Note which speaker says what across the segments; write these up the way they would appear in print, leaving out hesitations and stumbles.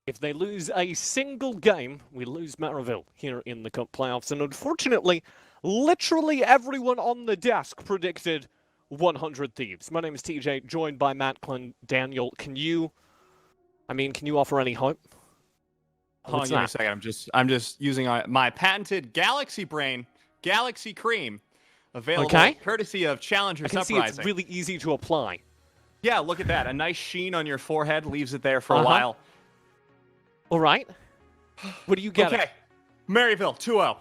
Speaker 1: If they lose a single game, we lose Maryville here in the Cup playoffs. And unfortunately, literally everyone on the desk predicted 100 Thieves. My name is TJ, joined by Matt, Glenn, Daniel. Can you offer any hope?
Speaker 2: Hold on, give me a second. I'm just using my patented Galaxy Brain, Galaxy Cream, available courtesy of Challengers Uprising.
Speaker 1: I can see it's really easy to apply.
Speaker 2: Yeah, look at that. A nice sheen on your forehead leaves it there for a while.
Speaker 1: All right. What do you get?
Speaker 2: Okay. Maryville, 2-0.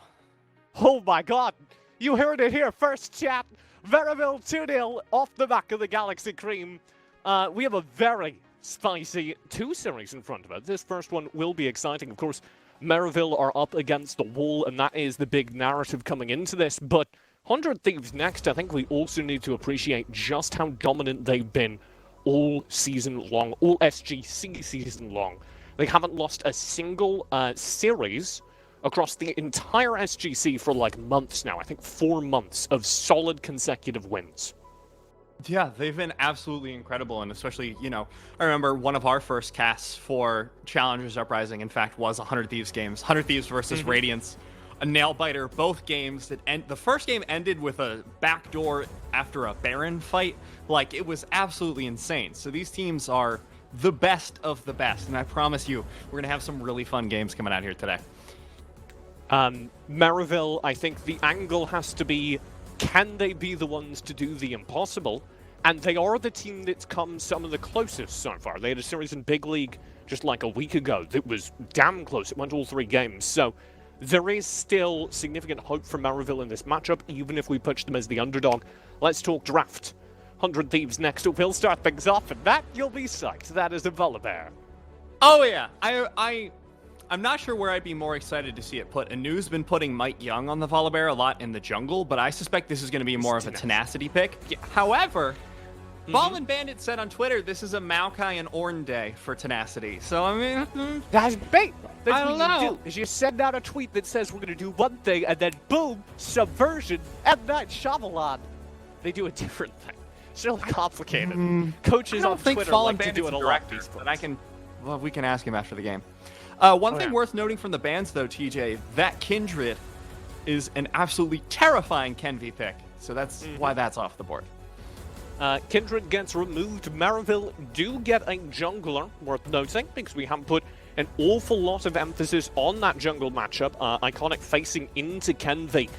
Speaker 1: Oh, my God. You heard it here first, chat. Maryville 2-0 off the back of the Galaxy Cream. We have a very spicy 2 series in front of us. This first one will be exciting. Of course, Maryville are up against the wall, and that is the big narrative coming into this. But 100 Thieves next, I think we also need to appreciate just how dominant they've been all season long, all SGC season long. They haven't lost a single series across the entire SGC for like months now. I think 4 months of solid consecutive wins.
Speaker 2: Yeah, they've been absolutely incredible, and especially, I remember one of our first casts for Challengers Uprising, in fact, was 100 Thieves games. 100 Thieves versus Radiance, a nail-biter, both games. The first game ended with a backdoor after a Baron fight. Like, it was absolutely insane. So these teams are the best of the best, and I promise you, we're going to have some really fun games coming out here today.
Speaker 1: Maryville, I think the angle has to be, can they be the ones to do the impossible? And they are the team that's come some of the closest so far. They had a series in Big League just like a week ago that was damn close. It went all 3 games. So there is still significant hope for Maryville in this matchup, even if we pitch them as the underdog. Let's talk draft. 100 Thieves next up. We'll start things off, and that you'll be psyched. That is a Volibear.
Speaker 2: Oh, yeah. I'm not sure where I'd be more excited to see it put. Anu's been putting Might Young on the Volibear a lot in the jungle, but I suspect this is going to be more of a tenacity pick. Yeah. However, Ballin Bandit said on Twitter this is a Maokai and Ornn day for tenacity. So, I mean...
Speaker 1: That's bait! That's
Speaker 2: I don't know.
Speaker 1: You do, is you send out a tweet that says we're going to do one thing, and then boom, subversion, and that Shovelon. They do a different thing. It's really complicated. Coaches on Twitter like to do it a lot.
Speaker 2: Well, we can ask him after the game. One thing worth noting from the bans, though, TJ, that Kindred is an absolutely terrifying Kenvi pick. So that's why that's off the board.
Speaker 1: Kindred gets removed. Maryville do get a jungler, worth noting, because we have put an awful lot of emphasis on that jungle matchup. Iconic facing into Kenvi,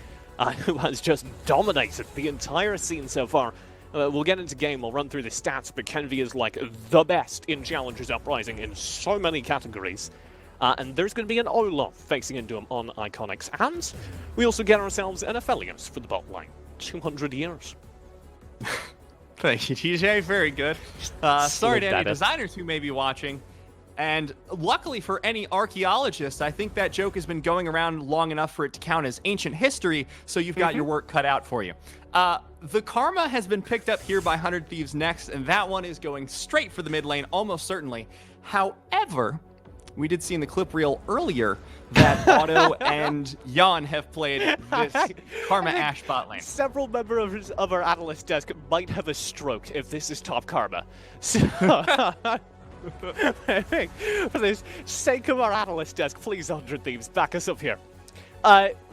Speaker 1: who has just dominated the entire scene so far. We'll get into game, we'll run through the stats, but Kenvi is like the best in Challengers Uprising in so many categories. And there's going to be an Olaf facing into him on Iconics. And we also get ourselves an Aphelios for the bot lane. 200 years.
Speaker 2: Thank you, TJ. Very good. Sorry to any designers who may be watching. And luckily for any archaeologist, I think that joke has been going around long enough for it to count as ancient history, so you've got your work cut out for you. The Karma has been picked up here by 100 Thieves next, and that one is going straight for the mid lane, almost certainly. However, we did see in the clip reel earlier that Otto and Jan have played this Karma Ashe bot lane.
Speaker 1: Several members of our analyst desk might have a stroke if this is top Karma. So, for the sake of our analyst desk, please, 100 Thieves, back us up here.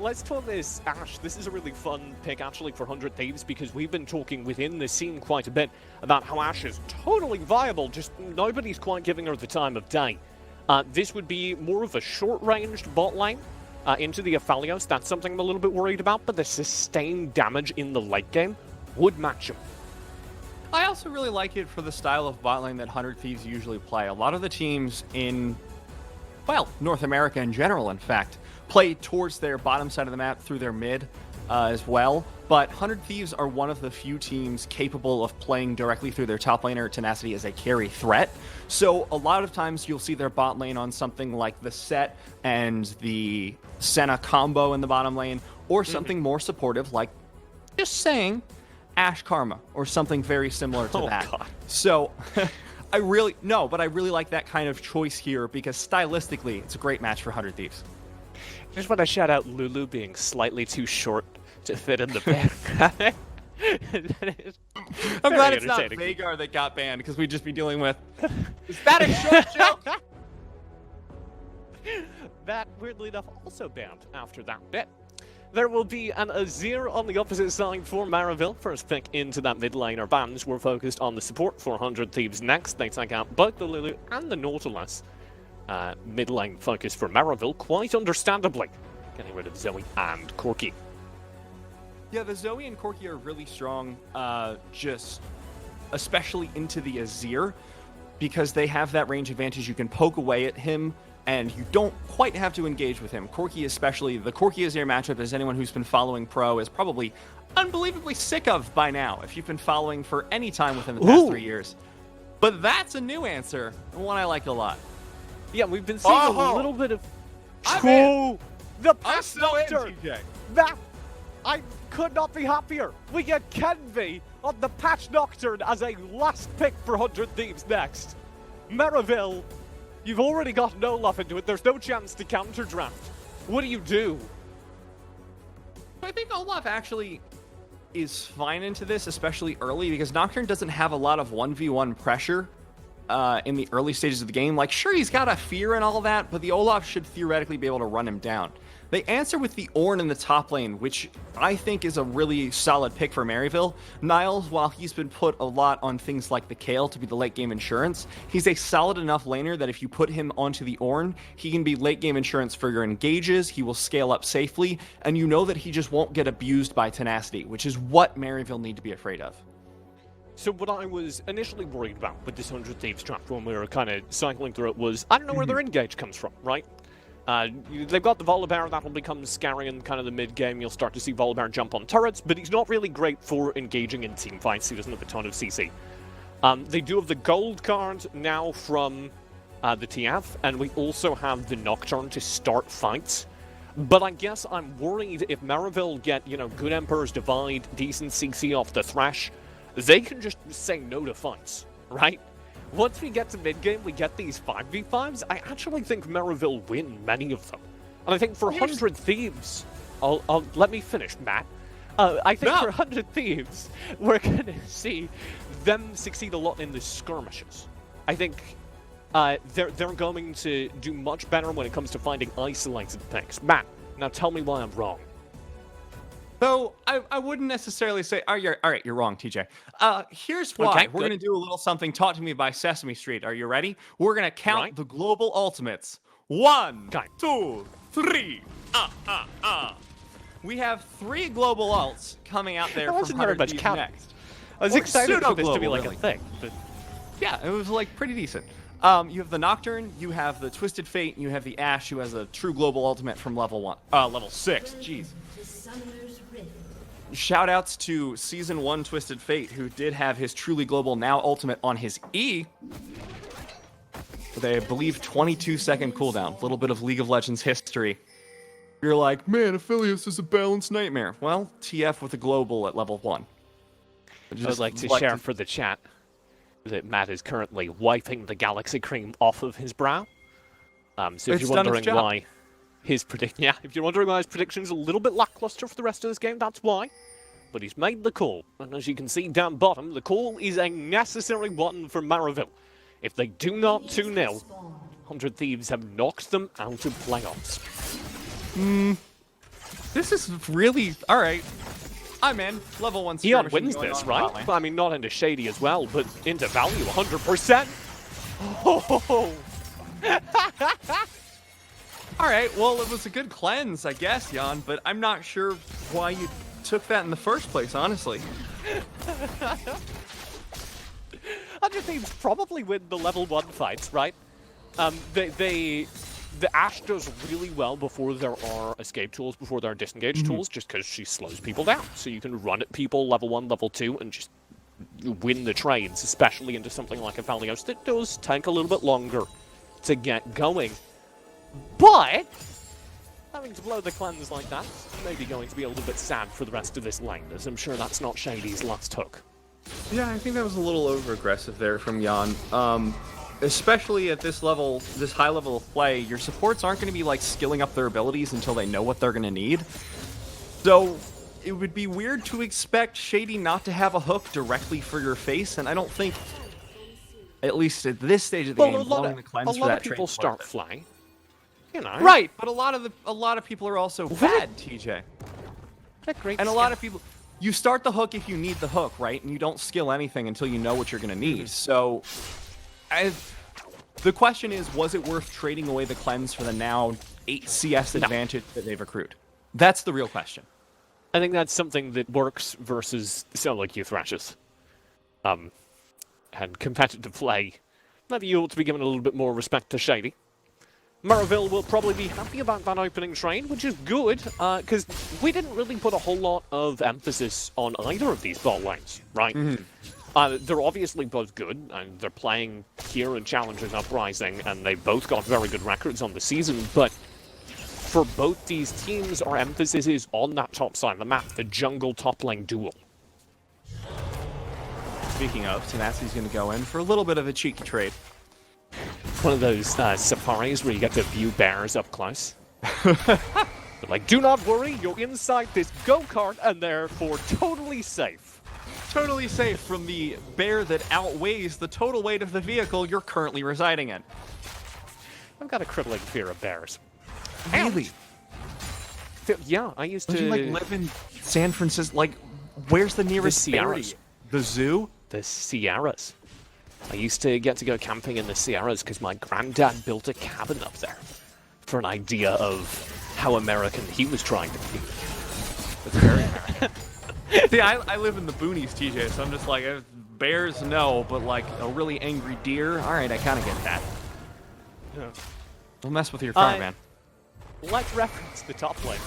Speaker 1: Let's talk this Ashe. This is a really fun pick, actually, for 100 Thieves, because we've been talking within the scene quite a bit about how Ashe is totally viable, just nobody's quite giving her the time of day. This would be more of a short-ranged bot lane into the Aphelios. That's something I'm a little bit worried about, but the sustained damage in the late game would match him.
Speaker 2: I also really like it for the style of bot lane that 100 Thieves usually play. A lot of the teams in, well, North America in general, in fact, play towards their bottom side of the map through their mid as well. But 100 Thieves are one of the few teams capable of playing directly through their top laner Tenacity as a carry threat. So a lot of times you'll see their bot lane on something like the Set and the Senna combo in the bottom lane, or something more supportive like, just saying, Ashe Karma, or something very similar to that. God. So I really like that kind of choice here, because stylistically it's a great match for 100 Thieves.
Speaker 1: I just want to shout out Lulu being slightly too short to fit in the band.
Speaker 2: I'm glad it's not Vagar that got banned, because we'd just be dealing with, is that a short joke?
Speaker 1: That, weirdly enough, also banned after that bit. There will be an Azir on the opposite side for Maryville. First pick into that mid laner bans. We're focused on the support. 400 Thieves next. They take out both the Lulu and the Nautilus. Mid lane focus for Maryville, quite understandably. Getting rid of Zoe and Corki.
Speaker 2: Yeah, the Zoe and Corki are really strong, just especially into the Azir, because they have that range advantage. You can poke away at him, and you don't quite have to engage with him. Corki especially, the Corki Azir matchup, as anyone who's been following Pro is probably unbelievably sick of by now, if you've been following for any time within the past 3 years. But that's a new answer, and one I like a lot.
Speaker 1: Yeah, we've been seeing a little bit of... The Patch Doctor! That... I could not be happier. We get Kenvi on the Patch Nocturne as a last pick for 100 Thieves next. Maryville, you've already got no love into it. There's no chance to counter draft. What do you do?
Speaker 2: I think Olaf actually is fine into this, especially early, because Nocturne doesn't have a lot of 1v1 pressure in the early stages of the game. Like, sure, he's got a fear and all that, but the Olaf should theoretically be able to run him down. They answer with the Ornn in the top lane, which I think is a really solid pick for Maryville. Niles, while he's been put a lot on things like the Kayle to be the late game insurance, he's a solid enough laner that if you put him onto the Ornn, he can be late game insurance for your engages, he will scale up safely, and you know that he just won't get abused by tenacity, which is what Maryville need to be afraid of.
Speaker 1: So what I was initially worried about with this 100 Thieves draft when we were kind of cycling through it was, I don't know where their engage comes from, right? They've got the Volibear, that'll become scary in kind of the mid-game. You'll start to see Volibear jump on turrets, but he's not really great for engaging in team fights. He doesn't have a ton of CC. They do have the gold card now from the TF, and we also have the Nocturne to start fights. But I guess I'm worried if Maryville get, you know, good Emperor's Divide, decent CC off the Thresh, they can just say no to fights, right? Once we get to mid-game, we get these 5v5s, I actually think Maryville win many of them. And I think for 100 Thieves... let me finish, Matt. I think for 100 Thieves, we're going to see them succeed a lot in the skirmishes. I think they're going to do much better when it comes to finding isolated things. Matt, now tell me why I'm wrong.
Speaker 2: So, I wouldn't necessarily say, all right, you're wrong, TJ. Here's why.
Speaker 1: Okay,
Speaker 2: we're going to do a little something taught to me by Sesame Street. Are you ready? We're going to count the global ultimates. 1, 2, 3. We have 3 global ults coming out there from 100 Thieves next.
Speaker 1: I was excited for this to be like a thing, but...
Speaker 2: Yeah, it was like pretty decent. You have the Nocturne, you have the Twisted Fate, and you have the Ashe, who has a true global ultimate from level 6. Jeez. Shoutouts to Season 1 Twisted Fate, who did have his truly global now ultimate on his E. With a, I believe, 22-second cooldown. A little bit of League of Legends history. You're like, man, Aphelios is a balanced nightmare. Well, TF with a global at level 1.
Speaker 1: I would like to share for the chat that Matt is currently wiping the Galaxy Cream off of his brow. So if you're wondering why... if you're wondering why his prediction's a little bit lackluster for the rest of this game, that's why. But he's made the call, and as you can see down bottom, the call is a necessary one for Maryville. If they do not 2-0, 100 Thieves have knocked them out of playoffs.
Speaker 2: This is really... Alright. I'm in. Level 1
Speaker 1: Eon wins this, right? Well, I mean, not into Shady as well, but into value 100%. Oh!
Speaker 2: Alright, well, it was a good cleanse, I guess, Jan, but I'm not sure why you took that in the first place, honestly.
Speaker 1: 100 Thieves probably win the level 1 fights, right? The Ashe does really well before there are escape tools, before there are disengage tools, just because she slows people down. So you can run at people level 1, level 2, and just win the trades, especially into something like Aphelios that does take a little bit longer to get going. But having to blow the cleanse like that may be going to be a little bit sad for the rest of this lane, as I'm sure that's not Shady's last hook.
Speaker 2: Yeah, I think that was a little over-aggressive there from Jan. Especially at this level, this high level of play, your supports aren't going to be like skilling up their abilities until they know what they're going to need. So it would be weird to expect Shady not to have a hook directly for your face, and I don't think, at least at this stage of the game, blowing the cleanse for that
Speaker 1: people start flying. You know.
Speaker 2: Right, but a lot of people are also bad, TJ.
Speaker 1: What a great
Speaker 2: And a
Speaker 1: skill.
Speaker 2: lot of people, you start the hook if you need the hook, right? And you don't skill anything until you know what you're going to need. So, the question is, was it worth trading away the cleanse for the now 8 CS advantage that they've accrued? That's the real question.
Speaker 1: I think that's something that works versus solo queue thrashes. And competitive play. Maybe you ought to be giving a little bit more respect to Shady. Maryville will probably be happy about that opening trade, which is good, because we didn't really put a whole lot of emphasis on either of these bot lanes, right? They're obviously both good, and they're playing here in Challengers Uprising, and they both got very good records on the season, but for both these teams, our emphasis is on that top side of the map, the jungle top lane duel.
Speaker 2: Speaking of, Tenacity's going to go in for a little bit of a cheeky trade.
Speaker 1: One of those safaris where you get to view bears up close. But like, do not worry, you're inside this go-kart and therefore totally safe.
Speaker 2: Totally safe from the bear that outweighs the total weight of the vehicle you're currently residing in.
Speaker 1: I've got a crippling fear of bears.
Speaker 2: Really?
Speaker 1: Yeah, I used
Speaker 2: Don't
Speaker 1: to...
Speaker 2: you, like, live in San Francisco? Like, where's the nearest bear?
Speaker 1: Sierras.
Speaker 2: The zoo?
Speaker 1: The Sierras. I used to get to go camping in the Sierras because my granddad built a cabin up there for an idea of how American he was trying to be.
Speaker 2: That's very American. See, I live in the boonies, TJ, so I'm just like, bears, no, but like a really angry deer, all right, I kind of get that.
Speaker 1: Yeah.
Speaker 2: Don't mess with your car, man.
Speaker 1: Let's reference the top lane,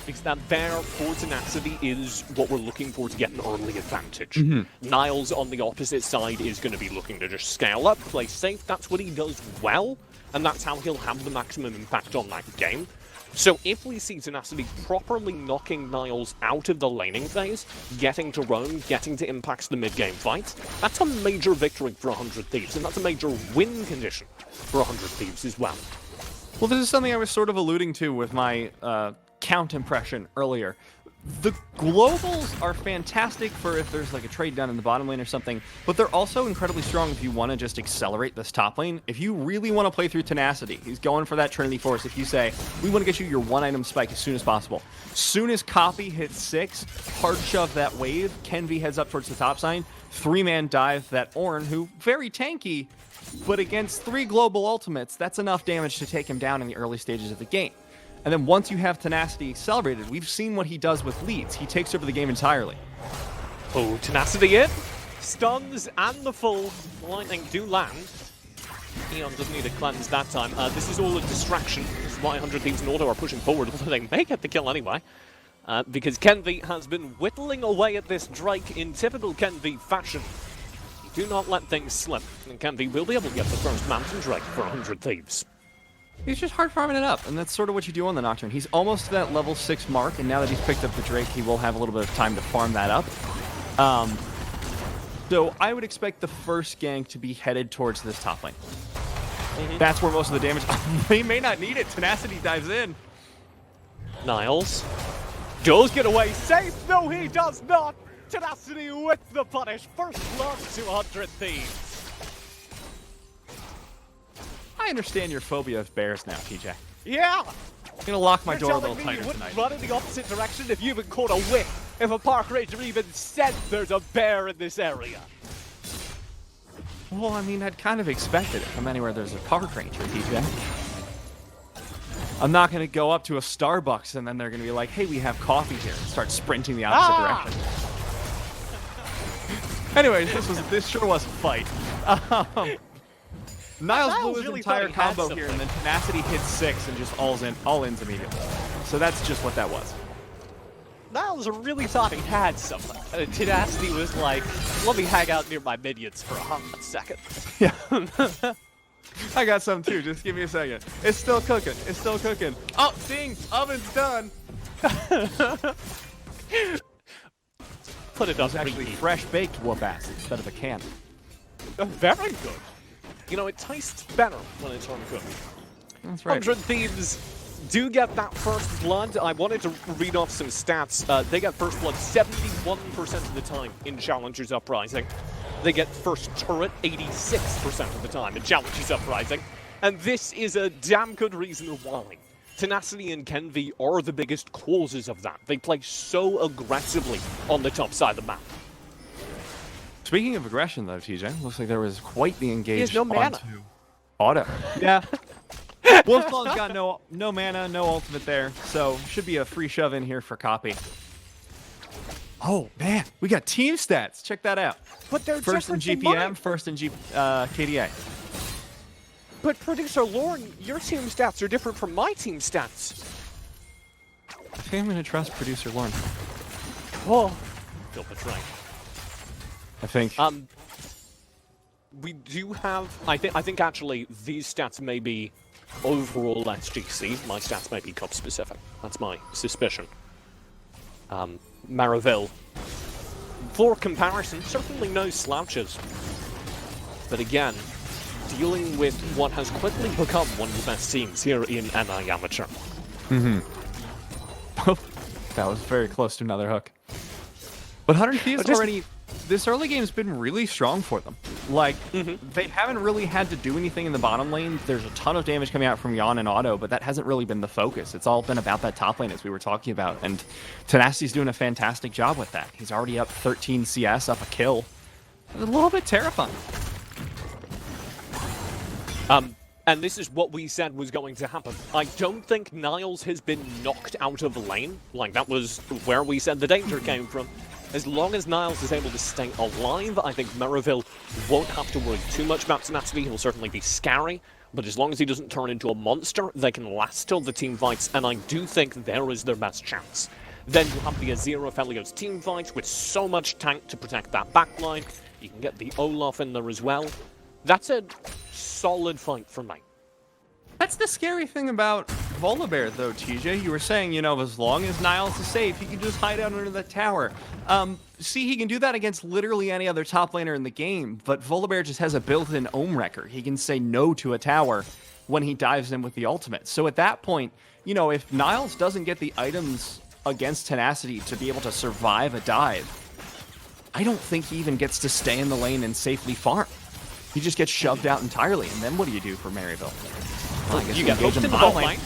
Speaker 1: because that bear for tenacity is what we're looking for to get an early advantage. Niles on the opposite side is going to be looking to just scale up, play safe. That's what he does well, and that's how he'll have the maximum impact on that game. So if we see Tenacity properly knocking Niles out of the laning phase, getting to roam, getting to impact the mid-game fight, that's a major victory for 100 Thieves, and that's a major win condition for 100 Thieves as well.
Speaker 2: Well, this is something I was sort of alluding to with my count impression earlier. The globals are fantastic for if there's like a trade down in the bottom lane or something, but they're also incredibly strong if you want to just accelerate this top lane. If you really want to play through Tenacity, he's going for that Trinity Force. If you say, we want to get you your one-item spike as soon as possible. Soon as Copy hits 6, hard shove that wave, Kenvi heads up towards the top side, 3-man dive that Ornn, who very tanky, but against 3 global ultimates, that's enough damage to take him down in the early stages of the game. And then once you have Tenacity accelerated, we've seen what he does with leads. He takes over the game entirely.
Speaker 1: Oh, Tenacity in. Stuns and the full lightning do land. Eon doesn't need a cleanse that time. This is all a distraction. This is why 100 Thieves and Auto are pushing forward, although they may get the kill anyway. Because Kenvi has been whittling away at this Drake in typical Kenvi fashion. Do not let things slip, and Kenvi will be able to get the first Mountain Drake for 100 Thieves.
Speaker 2: He's just hard farming it up, and that's sort of what you do on the Nocturne. He's almost to that level 6 mark, and now that he's picked up the Drake, he will have a little bit of time to farm that up. So I would expect the first gank to be headed towards this top lane. That's where most of the damage... He may not need it. Tenacity dives in.
Speaker 1: Niles does get away safe. No, he does not. Tenacity with the punish. First blood to 100 Thieves.
Speaker 2: I understand your phobia of bears now, TJ.
Speaker 1: Yeah.
Speaker 2: I'm gonna lock my door a little
Speaker 1: You're
Speaker 2: tighter
Speaker 1: telling me you wouldn't
Speaker 2: tonight.
Speaker 1: run in the opposite direction if you even caught a whiff? If a park ranger even said there's a bear in this area?
Speaker 2: Well, I mean, I'd kind of expected it from anywhere there's a park ranger, TJ. I'm not gonna go up to a Starbucks and then they're gonna be like, hey, we have coffee here, and start sprinting the opposite direction. Anyways, this sure was a fight. Niles blew his
Speaker 1: really
Speaker 2: entire
Speaker 1: thought he had
Speaker 2: combo here, and then Tenacity hits 6 and just all-ins immediately. So that's just what that was.
Speaker 1: Niles really thought he had something. Tenacity was like, let me hang out near my minions for a hot second.
Speaker 2: Yeah. I got some too, just give me a second. It's still cooking, it's still cooking. Oh, ding, oven's done.
Speaker 1: Put it up.
Speaker 2: It's actually fresh baked whoop ass instead of a can.
Speaker 1: Very good. You know, it tastes better when it's uncooked.
Speaker 2: That's right.
Speaker 1: 100 Thieves do get that first blood. I wanted to read off some stats. They get first blood 71% of the time in Challengers Uprising. They get first turret 86% of the time in Challengers Uprising. And this is a damn good reason why. Tenacity and Kenvi are the biggest causes of that. They play so aggressively on the top side of the map.
Speaker 2: Speaking of aggression, though, TJ, looks like there was quite the engaged
Speaker 1: no mana.
Speaker 2: onto Auto. Yeah. Wolfsong's got no mana, no ultimate there, so should be a free shove in here for copy. Oh, man, we got team stats. Check that out.
Speaker 1: But they're
Speaker 2: first in
Speaker 1: different from
Speaker 2: GPM,
Speaker 1: mine.
Speaker 2: first in KDA.
Speaker 1: But Producer Lauren, your team stats are different from my team stats.
Speaker 2: I think I'm going to trust Producer Lauren.
Speaker 1: Oh, feel betrayed.
Speaker 2: I think.
Speaker 1: We do have. I think actually these stats may be overall SGC. My stats may be cup specific. That's my suspicion. Maryville, for comparison, certainly no slouches. But again, dealing with what has quickly become one of the best teams here in NI Amateur.
Speaker 2: Mm-hmm. That was very close to another hook. But 100 Thieves already... This early game's been really strong for them. Like, they haven't really had to do anything in the bottom lane. There's a ton of damage coming out from Yon and Auto, but that hasn't really been the focus. It's all been about that top lane, as we were talking about. And Tenacity's doing a fantastic job with that. He's already up 13 CS, up a kill. It's a little bit terrifying.
Speaker 1: And this is what we said was going to happen. I don't think Niles has been knocked out of the lane. Like, that was where we said the danger came from. As long as Niles is able to stay alive, I think Maryville won't have to worry too much about Tenacity. He'll certainly be scary, but as long as he doesn't turn into a monster, they can last till the team fights, and I do think there is their best chance. Then you have the Azira Felios team fight with so much tank to protect that backline. You can get the Olaf in there as well. That's a solid fight for me.
Speaker 2: That's the scary thing about Volibear, though, TJ. You were saying, you know, as long as Niles is safe, he can just hide out under the tower. See, he can do that against literally any other top laner in the game, but Volibear just has a built-in ohm wrecker. He can say no to a tower when he dives in with the ultimate. So at that point, you know, if Niles doesn't get the items against Tenacity to be able to survive a dive, I don't think he even gets to stay in the lane and safely farm. He just gets shoved out entirely, and then what do you do for Maryville? Well,
Speaker 1: you get hooked in the bot lane.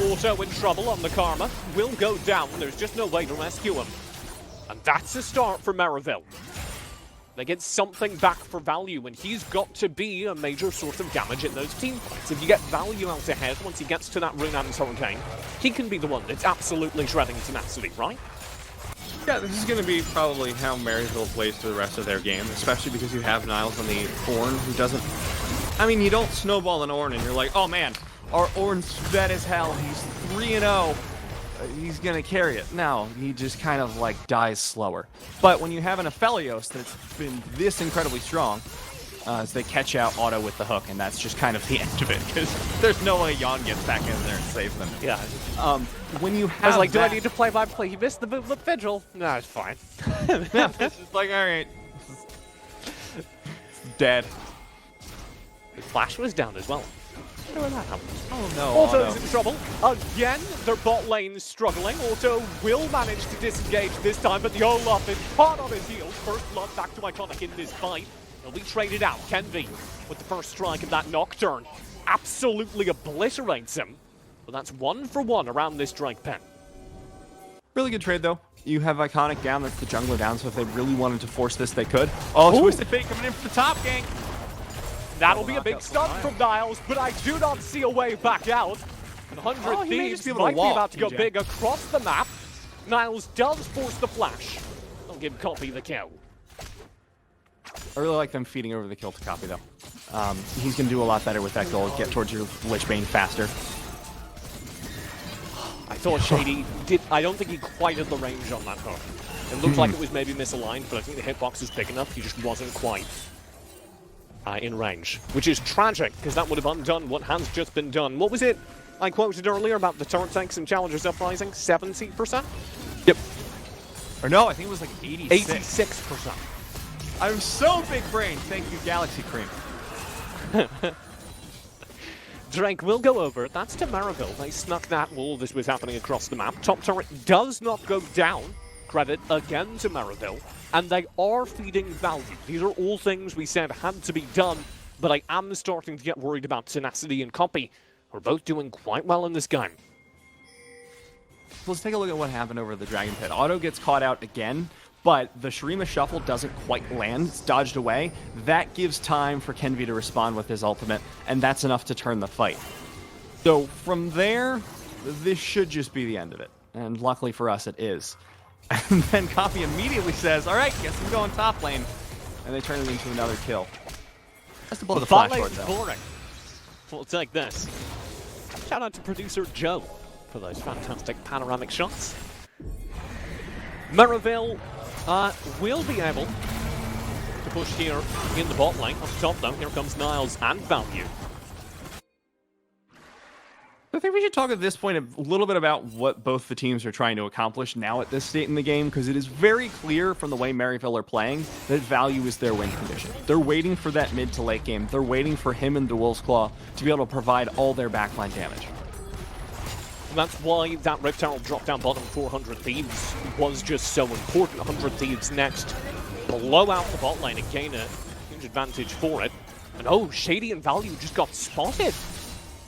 Speaker 1: Auto in trouble on the Karma. Will go down. There's just no way to rescue him. And that's a start for Maryville. They get something back for value, and he's got to be a major source of damage in those team fights. If you get value out ahead, once he gets to that Runan's Hurricane, he can be the one that's absolutely shredding Tenacity, right?
Speaker 2: Yeah, this is going to be probably how Maryville plays through the rest of their game, especially because you have Niles on the Ornn, who doesn't... I mean, you don't snowball an Ornn and you're like, oh man, our Ornn's fed as hell, he's 3-0, he's going to carry it. No, he just kind of like dies slower. But when you have an Aphelios that's been this incredibly strong, as they catch out Auto with the hook, and that's just kind of the end of it, because there's no way Yon gets back in there and saves them.
Speaker 1: Yeah.
Speaker 2: When you have
Speaker 1: I was like, do I need to play by play? He missed the Vigil. No, it's fine.
Speaker 2: Yeah, it's just like, alright. Dead.
Speaker 1: The Flash was down as well. How did that happen?
Speaker 2: Oh no,
Speaker 1: Auto's
Speaker 2: Auto.
Speaker 1: in trouble. Again, their bot lane's struggling. Auto will manage to disengage this time, but the Olaf is hard on his heels. First blood back to Iconic in this fight. He'll be traded out. Kenvi with the first strike of that Nocturne absolutely obliterates him. But that's 1 for 1 around this Drake pen.
Speaker 2: Really good trade, though. You have Iconic down, that's the jungler down, so if they really wanted to force this, they could. Oh,
Speaker 1: Ooh.
Speaker 2: Twisted Fate coming in for the top gank.
Speaker 1: That'll be a big stun from Niles, but I do not see a way back out. And 100 Thieves might be about to go big across the map. Niles does force the flash. They'll give Copy the kill.
Speaker 2: I really like them feeding over the kill to Copy, though. He's going to do a lot better with that goal, get towards your Lichbane faster.
Speaker 1: I thought Shady did. I don't think he quite had the range on that hook. It looked like it was maybe misaligned, but I think the hitbox is big enough. He just wasn't quite in range, which is tragic because that would have undone what has just been done. What was it I quoted earlier about the turret tanks and Challengers Uprising? 70%?
Speaker 2: Yep. Or no, I think it was like 86.
Speaker 1: 86%.
Speaker 2: I'm so big brain. Thank you, Galaxy Cream.
Speaker 1: Drake will go over. That's to Maryville. They snuck that while this was happening across the map. Top turret does not go down. Credit again to Maryville. And they are feeding value. These are all things we said had to be done but I am starting to get worried about Tenacity and Copy, who are both doing quite well in this game.
Speaker 2: Let's take a look at what happened over the Dragon Pit. Otto gets caught out again, but the Shurima Shuffle doesn't quite land. It's dodged away. That gives time for Kenvi to respond with his ultimate, and that's enough to turn the fight. So from there, this should just be the end of it. And luckily for us, it is. And then Copy immediately says, all right, guess I'm going top lane. And they turn it into another kill. That's the blow of the flash sword, though.
Speaker 1: Boring. We'll take this. Shout out to producer Joe for those fantastic panoramic shots. Maryville will be able to push here in the bot lane. Up top, though, here comes Niles and Value.
Speaker 2: I think we should talk at this point a little bit about what both the teams are trying to accomplish now at this state in the game, because it is very clear from the way Maryville are playing that Value is their win condition. They're waiting for that mid to late game. They're waiting for him and the Wolf's Claw to be able to provide all their backline damage.
Speaker 1: That's why that Rift Herald drop down bottom 400 Thieves was just so important. 100 Thieves next. Blow out the bot lane and gain a huge advantage for it. And oh, Shady and Value just got spotted.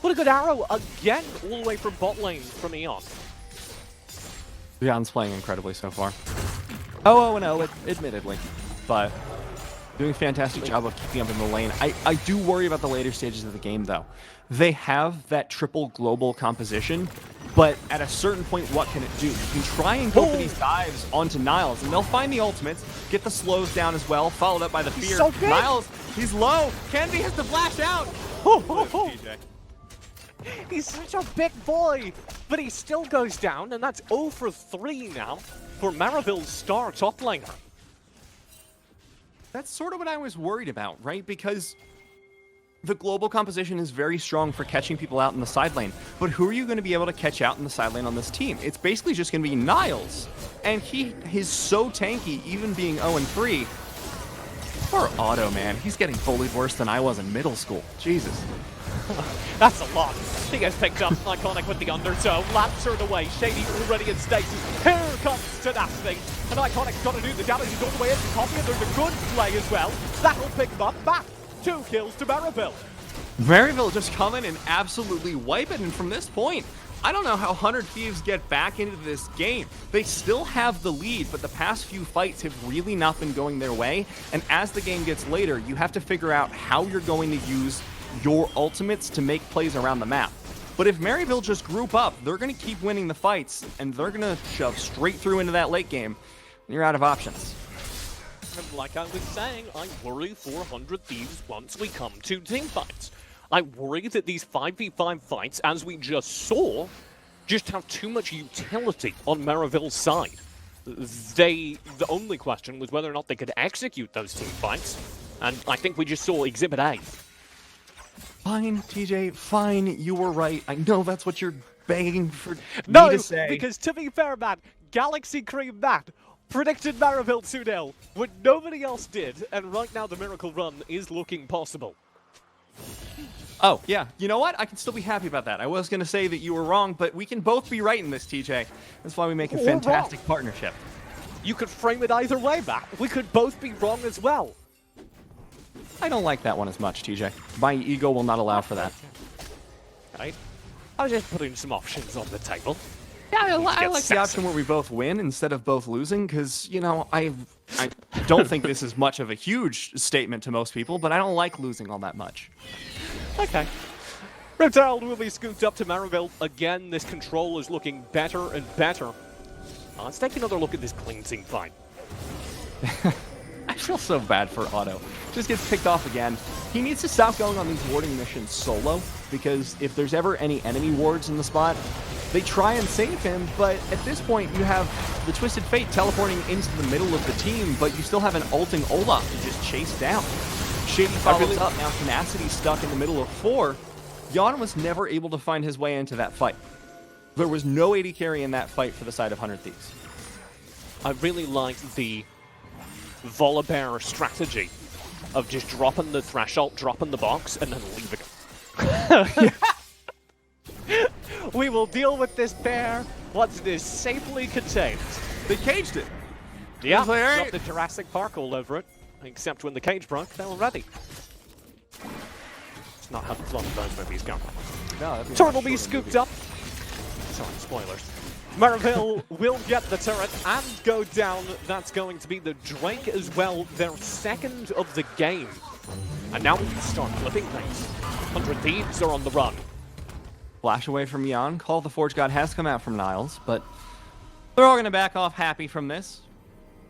Speaker 1: What a good arrow again, all the way from bot lane from Eon.
Speaker 2: Eon's playing incredibly so far. Oh, no, admittedly. But doing a fantastic job of keeping up in the lane. I do worry about the later stages of the game, though. They have that triple global composition, but at a certain point, what can it do? You can try and go for these dives onto Niles, and they'll find the ultimates, get the slows down as well, followed up by the fear.
Speaker 1: So big.
Speaker 2: Niles, he's low. Kenvi has to flash out.
Speaker 1: He's such a big boy, but he still goes down, and that's 0 for 3 now for Maryville's star top laner.
Speaker 2: That's sort of what I was worried about, right? Because the global composition is very strong for catching people out in the side lane, but who are you going to be able to catch out in the side lane on this team? It's basically just going to be Niles, and he's so tanky, even being 0-3. Poor Otto, man. He's getting bullied worse than I was in middle school. Jesus.
Speaker 1: That's a lot. He gets picked up, Iconic with the undertow, lancered away, Shady already in stasis. Here comes Tenacity, and Iconic's got to do the damage. He's all the way into Copy, and there's a good play as well. That'll pick him up back. 2 kills to Maryville.
Speaker 2: Maryville just come in and absolutely wipe it, and from this point, I don't know how 100 Thieves get back into this game. They still have the lead, but the past few fights have really not been going their way, and as the game gets later, you have to figure out how you're going to use your ultimates to make plays around the map. But if Maryville just group up, they're going to keep winning the fights, and they're going to shove straight through into that late game, and you're out of options.
Speaker 1: And like I was saying, I worry for 100 Thieves once we come to team fights. I worry that these 5v5 fights, as we just saw, just have too much utility on Maryville's side. The only question was whether or not they could execute those team fights, and I think we just saw Exhibit A.
Speaker 2: Fine, TJ, fine, you were right. I know that's what you're begging for me to say.
Speaker 1: No, because to be fair, man, Galaxy Cream Matt predicted Maryville 2-0 when nobody else did, and right now the miracle run is looking possible.
Speaker 2: Oh, yeah. You know what? I can still be happy about that. I was going to say that you were wrong, but we can both be right in this, TJ. That's why we make a fantastic partnership.
Speaker 1: You could frame it either way, Matt. We could both be wrong as well.
Speaker 2: I don't like that one as much, TJ. My ego will not allow for that.
Speaker 1: Right? I was just putting some options on the table.
Speaker 2: Yeah, I like the option where we both win instead of both losing, because, you know, I don't think this is much of a huge statement to most people, but I don't like losing all that much.
Speaker 1: Okay. Rift Herald will be scooped up to Maryville. Again, this control is looking better and better. Let's take another look at this cleansing fight.
Speaker 2: I feel so bad for Otto. Just gets picked off again. He needs to stop going on these warding missions solo, because if there's ever any enemy wards in the spot, they try and save him, but at this point you have the Twisted Fate teleporting into the middle of the team, but you still have an ulting Olaf to just chase down. Shady follows up, now Tenacity stuck in the middle of 4. Jan was never able to find his way into that fight. There was no AD carry in that fight for the side of 100 Thieves.
Speaker 1: I really like the Volibear strategy of just dropping the threshold, dropping the box, and then leaving it. We will deal with this bear once it is safely contained.
Speaker 2: They caged it.
Speaker 1: Yeah,
Speaker 2: like,
Speaker 1: dropped the Jurassic Park all over it, except when the cage broke, they were ready. That's not how the plot of those movies go.
Speaker 2: No,
Speaker 1: Turret will be scooped up. Sorry, spoilers. Maryville will get the turret and go down. That's going to be the Drake as well, their second of the game. And now we can start flipping things. 100 Thieves are on the run.
Speaker 2: Flash away from Jan. Call of the Forge God has come out from Niles, but they're all going to back off happy from this.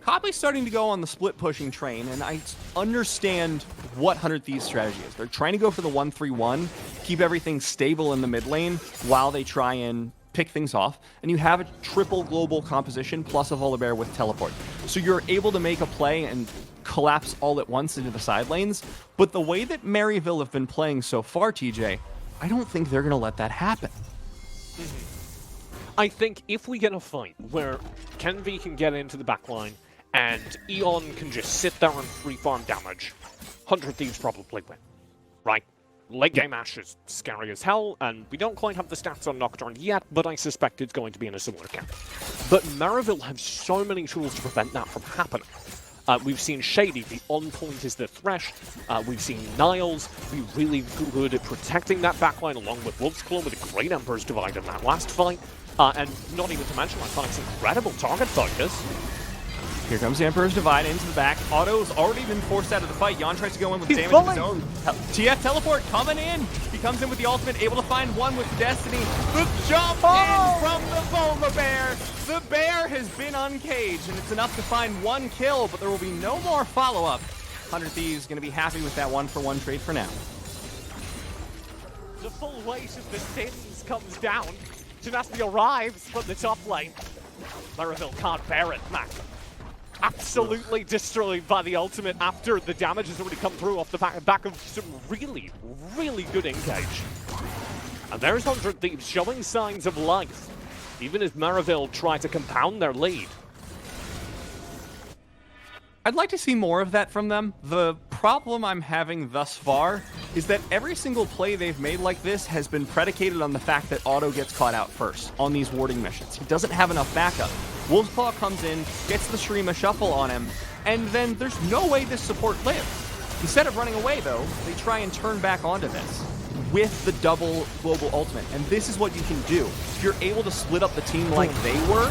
Speaker 2: Copley's starting to go on the split pushing train, and I understand what 100 Thieves' strategy is. They're trying to go for the 1-3-1, keep everything stable in the mid lane while they try and pick things off, and you have a triple global composition plus a Volibear with teleport. So you're able to make a play and collapse all at once into the side lanes, but the way that Maryville have been playing so far, TJ, I don't think they're going to let that happen.
Speaker 1: I think if we get a fight where Kenvi can get into the backline and Eon can just sit there and free farm damage, 100 Thieves probably win, right? Late game Ash is scary as hell, and we don't quite have the stats on Nocturne yet, but I suspect it's going to be in a similar camp. But Maryville have so many tools to prevent that from happening. We've seen Shady be on point as the Thresh. We've seen Niles be really good at protecting that backline along with Wolf's Claw with a great Emperor's Divide in that last fight. And not even to mention Iconic's incredible target focus.
Speaker 2: Here comes the Emperor's Divide into the back. Otto's already been forced out of the fight. Jan tries to go in with damage of his own. TF teleport coming in. He comes in with the ultimate, able to find one with Destiny. The jump in from the Volibear. The bear has been uncaged, and it's enough to find one kill, but there will be no more follow-up. 100 Thieves going to be happy with that 1-for-1 trade for now.
Speaker 1: The full weight of the sins comes down. Tenacity arrives from the top lane. Maryville can't bear it, Mac. Absolutely destroyed by the ultimate after the damage has already come through off the back of some really, really good engage. And there's 100 Thieves showing signs of life, even as Maryville try to compound their lead.
Speaker 2: I'd like to see more of that from them. The problem I'm having thus far is that every single play they've made like this has been predicated on the fact that Otto gets caught out first on these warding missions. He doesn't have enough backup. Wolf's Claw comes in, gets the Shurima Shuffle on him, and then there's no way this support lives. Instead of running away, though, they try and turn back onto this with the double global ultimate. And this is what you can do. If you're able to split up the team like they were,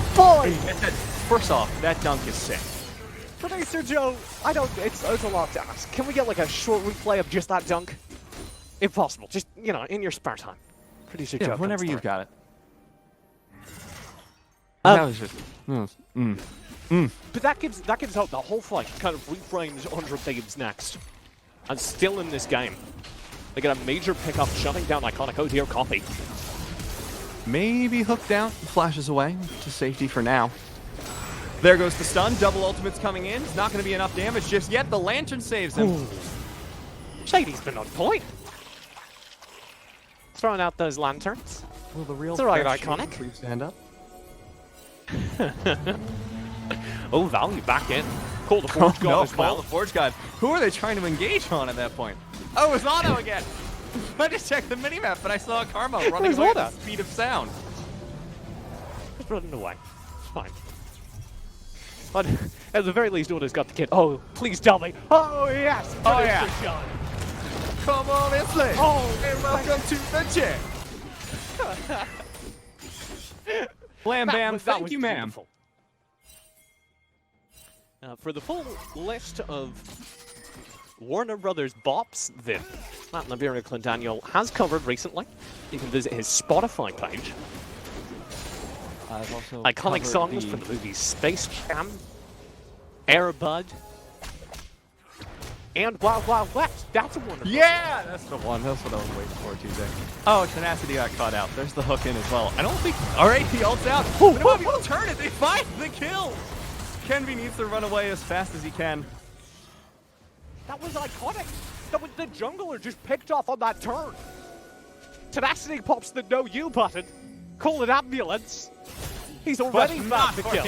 Speaker 2: first off, that dunk is sick.
Speaker 1: Producer Joe, it's a lot to ask. Can we get like a short replay of just that dunk? If possible, just, you know, in your spare time. Producer Joe.
Speaker 2: Whenever you've got it. That was just...
Speaker 1: But that gives hope. The whole fight kind of reframes 100 Thieves next. And still in this game. They get a major pickup shutting down Iconic. Oh dear, copy.
Speaker 2: Maybe hooked out, flashes away to safety for now. There goes the stun. Double ultimate's coming in. It's not going to be enough damage just yet. The Lantern saves him.
Speaker 1: Ooh. Shady's been on point. Throwing out those lanterns.
Speaker 2: Will the real
Speaker 1: it's alright, Iconic.
Speaker 2: Please stand up.
Speaker 1: Oh, value back in. Call the Forge God as well.
Speaker 2: Call the Forge God. Who are they trying to engage on at that point? Oh, it's Otto again. I just checked the minimap, but I saw Karma running away at the speed of sound.
Speaker 1: Just running away. It's fine. But at the very least, Otto's got the kid. Oh, please tell me. Oh, yes.
Speaker 2: Oh, yeah. Come on, Isley.
Speaker 1: Oh,
Speaker 2: and welcome to the chat. Blam bam, thank you, ma'am.
Speaker 1: For the full list of Warner Brothers bops that Matt Liberia Clendaniel has covered recently, you can visit his Spotify page.
Speaker 2: I've also
Speaker 1: Iconic songs from the movies Space Jam, Air Bud, and Wild Wild West. That's a wonderful.
Speaker 2: Yeah, that's the one. That's what I was waiting for, TJ. Oh, Tenacity got caught out. There's the hook in as well. I don't think... All right, he ults out. People turn it. They find the kill. Kenvi needs to run away as fast as he can.
Speaker 1: That was Iconic. That was the jungler just picked off on that turn. Tenacity pops the no you button. Call it ambulance. He's already found the kill.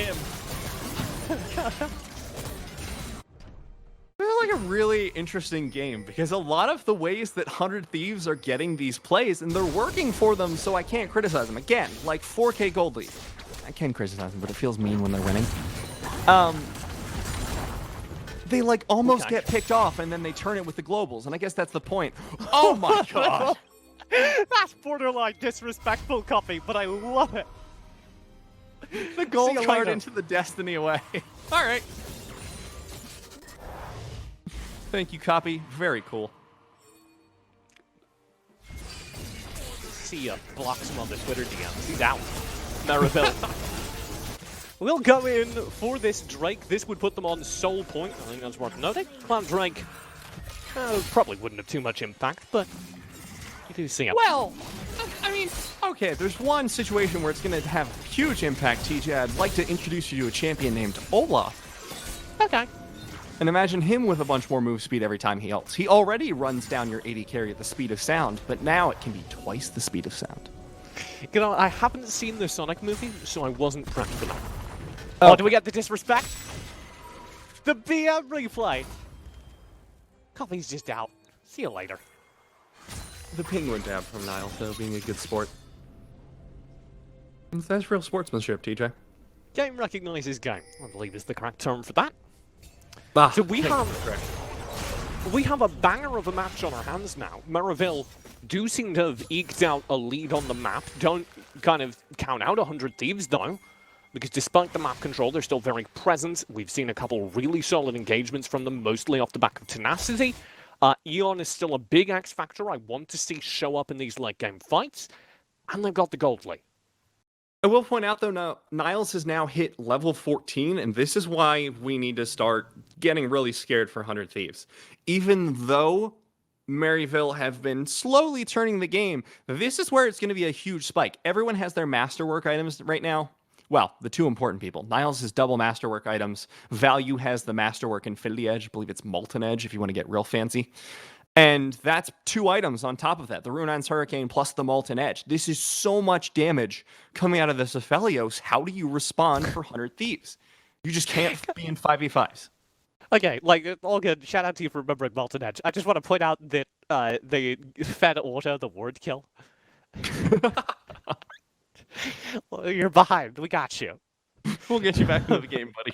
Speaker 2: This is like a really interesting game because a lot of the ways that 100 Thieves are getting these plays and they're working for them, so I can't criticize them. Again, like 4K gold lead. I can criticize them, but it feels mean when they're winning. they like almost
Speaker 1: Okay.
Speaker 2: get picked off, and then they turn it with the globals, and I guess that's the point. Oh my god!
Speaker 1: That's borderline disrespectful, Coffee, but I love it.
Speaker 2: The gold
Speaker 1: you
Speaker 2: card
Speaker 1: later.
Speaker 2: into the destiny away. All right. Thank you, Copy. Very cool.
Speaker 1: See ya. Block him on the Twitter DMs. He's out. Maryville. We'll go in for this Drake. This would put them on Soul Point. I think that's worth noting. Clan Drake probably wouldn't have too much impact, but you do see him.
Speaker 2: Well, I mean, okay, there's one situation where it's going to have huge impact, TJ. I'd like to introduce you to a champion named Olaf.
Speaker 1: Okay.
Speaker 2: And imagine him with a bunch more move speed every time he ults. He already runs down your 80 carry at the speed of sound, but now it can be twice the speed of sound.
Speaker 1: You know, I haven't seen the Sonic movie, so I wasn't prepped for that. Oh, do we get the disrespect? The BM replay. Coffee's just out. See you later.
Speaker 2: The penguin dab from Niall, though, being a good sport. That's real sportsmanship, TJ.
Speaker 1: Game recognizes game, I believe is the correct term for that.
Speaker 2: Ah,
Speaker 1: So we have a banger of a match on our hands now. Maryville do seem to have eked out a lead on the map. Don't kind of count out 100 Thieves, though, because despite the map control, they're still very present. We've seen a couple really solid engagements from them, mostly off the back of tenacity. Eon is still a big X factor I want to see show up in these late-game fights, and they've got the gold lead.
Speaker 2: I will point out, though, now Niles has now hit level 14, and this is why we need to start getting really scared for 100 Thieves. Even though Maryville have been slowly turning the game, this is where it's going to be a huge spike. Everyone has their masterwork items right now. Well, the two important people. Niles has double masterwork items. Value has the masterwork Infinity Edge. I believe it's Molten Edge if you want to get real fancy. And that's 2 items on top of that. The Runeon's Hurricane plus the Molten Edge. This is so much damage coming out of this Aphelios. How do you respond for 100 Thieves? You just can't be in 5v5s.
Speaker 1: Okay, like, all good. Shout out to you for remembering Molten Edge. I just want to point out that they fed Auto the word kill. Well, you're behind. We got you.
Speaker 2: We'll get you back into the game, buddy.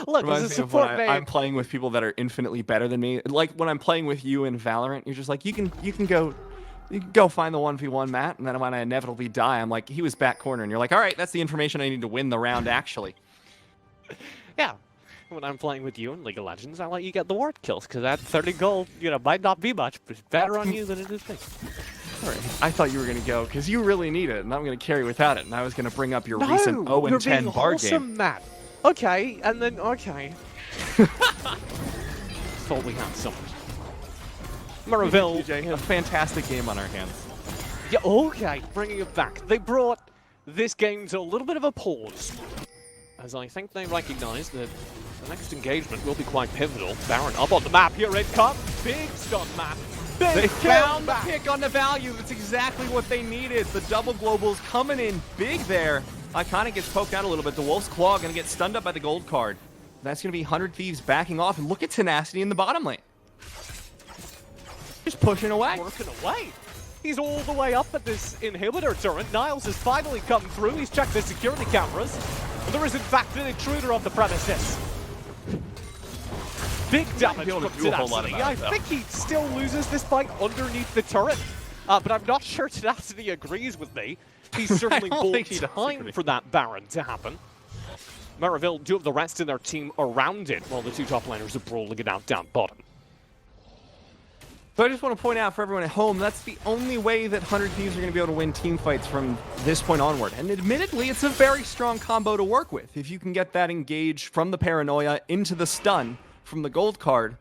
Speaker 1: Look, there's a support name.
Speaker 2: I'm playing with people that are infinitely better than me. Like when I'm playing with you in Valorant, you're just like, you can go find the 1v1 Matt, and then when I inevitably die, I'm like, he was back corner, and you're like, all right, that's the information I need to win the round, actually.
Speaker 1: Yeah. When I'm playing with you in League of Legends, I let you get the ward kills, because that 30 gold, might not be much, but it's better on you than it is me.
Speaker 2: All right. I thought you were going to go, because you really need it, and I'm going to carry without it, and I was going to bring up your recent 0-10 bar game.
Speaker 1: Matt. Okay, and then, okay. Thought we had something. Maryville.
Speaker 2: DJ, a fantastic game on our hands.
Speaker 1: Yeah, okay, bringing it back. They brought this game to a little bit of a pause, as I think they recognize that the next engagement will be quite pivotal. Baron up on the map, here it comes. Big stun map. Big
Speaker 2: They found the
Speaker 1: back.
Speaker 2: pick on the value. That's exactly what they needed. The double globals coming in big there. Iconic gets poked out a little bit. The Wolf's Claw going to get stunned up by the gold card. That's going to be 100 Thieves backing off. And look at Tenacity in the bottom lane. Just pushing away.
Speaker 1: Working away. He's all the way up at this inhibitor turret. Niles has finally come through. He's checked the security cameras. And there is, in fact, an intruder on the premises. Big damage
Speaker 2: be able
Speaker 1: from
Speaker 2: to do a whole lot
Speaker 1: Tenacity.
Speaker 2: about
Speaker 1: I
Speaker 2: it, though.
Speaker 1: think he still loses this fight underneath the turret. But I'm not sure Tenacity agrees with me. He's certainly
Speaker 2: don't
Speaker 1: bought
Speaker 2: think he does
Speaker 1: time
Speaker 2: agree.
Speaker 1: for that Baron to happen. Maryville do have the rest of their team around it, while the 2 top laners are brawling it out down bottom.
Speaker 2: So I just want to point out for everyone at home, that's the only way that 100 Thieves are going to be able to win team fights from this point onward. And admittedly, it's a very strong combo to work with. If you can get that engage from the Paranoia into the stun from the gold card,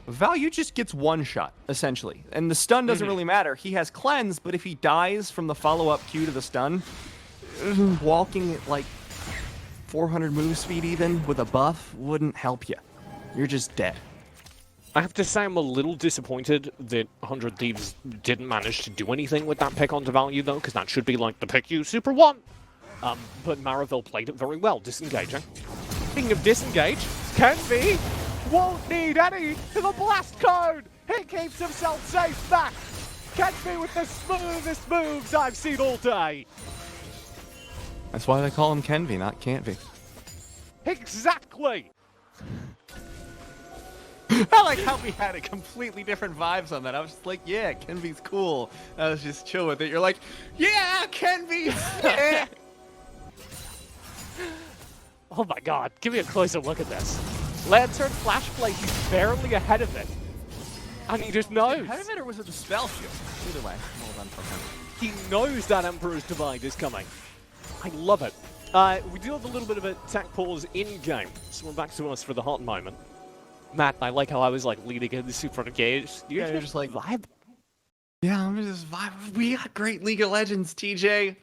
Speaker 2: Value just gets one shot, essentially. And the stun doesn't really matter. He has cleanse, but if he dies from the follow-up Q to the stun, walking at like 400 move speed even with a buff wouldn't help you. You're just dead.
Speaker 1: I have to say I'm a little disappointed that 100 Thieves didn't manage to do anything with that pick onto Value, though, because that should be like the pick you Super 1. But Maryville played it very well, disengaging. Speaking of disengage, Kenvi won't need any of the blast code! He keeps himself safe back! Kenvi with the smoothest moves I've seen all day!
Speaker 2: That's why they call him Kenvi, not Can't Be.
Speaker 1: Exactly!
Speaker 2: I like how we had a completely different vibes on that. I was just like, yeah, Kenvy's cool. I was just chill with it. You're like, yeah, Kenvy's sick.
Speaker 1: Oh my god, give me a closer look at this. Lantern Flash Blade, he's barely ahead of it. And he just knows.
Speaker 2: Ahead of it, or was it the spell shield? Either way, well done for him.
Speaker 1: He knows that Emperor's Divide is coming. I love it. We do have a little bit of a tech pause in-game, so we're back to us for the hot moment. Matt, I like how I was like leading in super engaged.
Speaker 2: You're just like
Speaker 1: vibe.
Speaker 2: Yeah, I'm just vibe. We got great League of Legends, TJ.